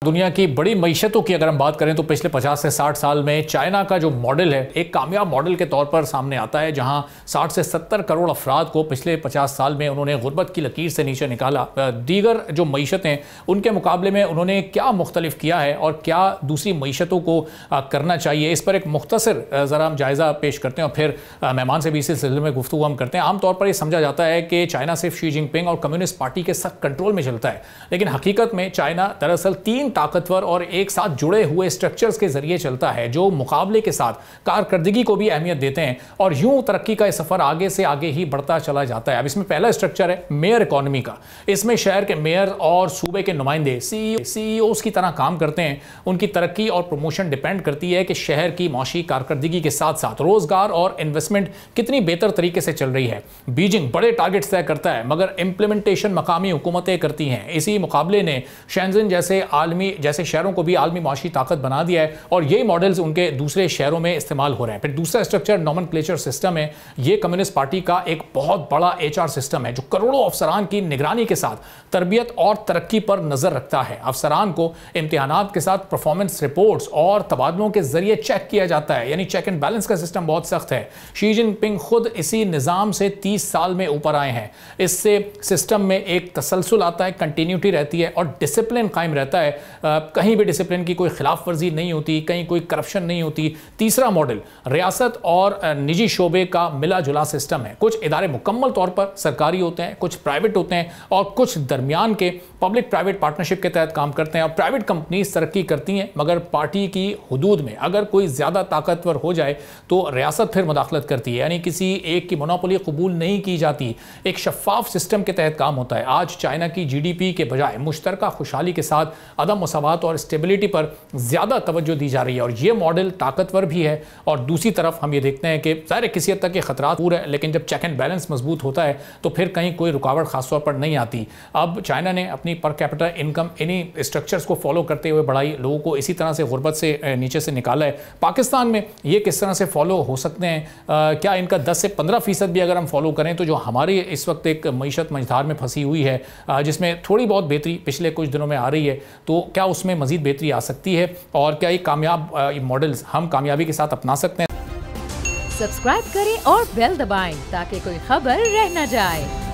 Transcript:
दुनिया की बड़ी मईशतों की अगर हम बात करें तो पिछले 50 से 60 साल में चाइना का जो मॉडल है एक कामयाब मॉडल के तौर पर सामने आता है, जहां 60 से 70 करोड़ अफराद को पिछले 50 साल में उन्होंने गुर्बत की लकीर से नीचे निकाला। दीगर जो मईशतें उनके मुकाबले में उन्होंने क्या मुख्तलिफ किया है और क्या दूसरी मईशतों को करना चाहिए, इस पर एक मुख्तसर ज़रा हम जायज़ा पेश करते हैं और फिर मेहमान से भी इस सिलसिले में गुफ्तगू हम करते हैं। आमतौर पर यह समझा जाता है कि चाइना सिर्फ शी जिनपिंग और कम्युनिस्ट पार्टी के सख्त कंट्रोल में चलता है, लेकिन हकीकत में चाइना दरअसल 3 ताकतवर और एक साथ जुड़े हुए स्ट्रक्चर्स के जरिए चलता है जो मुकाबले के साथ कारकर्दगी को भी अहमियत देते हैं और यूं तरक्की का सफर आगे से आगे ही बढ़ता चला जाता है। अब इसमें पहला स्ट्रक्चर है मेयर इकोनॉमी का। इसमें शहर के मेयर और सूबे के नुमाइंदे सीईओस की तरह काम करते हैं। उनकी तरक्की और प्रमोशन डिपेंड करती है कि शहर की माशी कारकर्दगी के साथ साथ रोजगार और इन्वेस्टमेंट कितनी बेहतर तरीके से चल रही है। बीजिंग बड़े टारगेट्स तय करता है मगर इंप्लीमेंटेशन मकामी हुकूमतें करती हैं। इसी मुकाबले ने शेंजन जैसे शहरों को भी आलमी माशी ताकत बना दिया है और ये मॉडल्स उनके दूसरे शहरों में इस्तेमाल हो रहे हैं। फिर दूसरा स्ट्रक्चर नॉमेनक्लेचर सिस्टम है। ये कम्युनिस्ट पार्टी का एक बहुत बड़ा एचआर सिस्टम है जो करोड़ों अफसरान की निगरानी के साथ तरबियत और तरक्की पर नजर रखता है। अफसरान को इम्तिहानात के साथ परफॉर्मेंस रिपोर्ट्स और तबादलों के जरिए चेक किया जाता है, यानी चेक एंड बैलेंस का सिस्टम बहुत सख्त है। शी जिनपिंग खुद इसी निज़ाम से 30 साल में ऊपर आए हैं। इससे सिस्टम में एक तसलसल आता है, कंटिन्यूटी रहती है और डिसिप्लिन कायम रहता है। कहीं भी डिसिप्लिन की कोई खिलाफ वर्जी नहीं होती, कहीं कोई करप्शन नहीं होती। तीसरा मॉडल रियासत और निजी शोबे का मिला जुला सिस्टम है। कुछ इदारे मुकम्मल तौर पर सरकारी होते हैं, कुछ प्राइवेट होते हैं और कुछ दरमियान के पब्लिक प्राइवेट पार्टनरशिप के तहत काम करते हैं। और प्राइवेट कंपनीज तरक्की करती हैं मगर पार्टी की हुदूद में। अगर कोई ज़्यादा ताकतवर हो जाए तो रियासत फिर मुदाखलत करती है, यानी किसी एक की मोनोपोली कबूल नहीं की जाती। एक शफाफ सिस्टम के तहत काम होता है। आज चाइना की जीडीपी के बजाय मुश्तरका खुशहाली के साथ अदम मसावात और स्टेबिलिटी पर ज़्यादा तवज्जो दी जा रही है और ये मॉडल ताकतवर भी है। और दूसरी तरफ हम ये देखते हैं कि ज़ाहिर किसी हद तक के खतरात पूरे हैं, लेकिन जब चेक एंड बैलेंस मजबूत होता है तो फिर कहीं कोई रुकावट खासतौर पर नहीं आती। अब चाइना ने अपनी पर कैपिटा इनकम इन्हीं स्ट्रक्चर्स को फॉलो करते हुए बढ़ाई, लोगों को इसी तरह से गुर्बत से नीचे से निकाला है। पाकिस्तान में ये किस तरह से फॉलो हो सकते हैं? क्या इनका 10 से 15% भी अगर हम फॉलो करें तो जो हमारी इस वक्त एक मईशत मझधार में फंसी हुई है, जिसमें थोड़ी बहुत बेहतरी पिछले कुछ दिनों में आ रही है, तो क्या उसमें मजीद बेहतरी आ सकती है और क्या ये कामयाब मॉडल्स हम कामयाबी के साथ अपना सकते हैं? सब्सक्राइब करें और बेल दबाएं ताकि कोई खबर रह न जाए।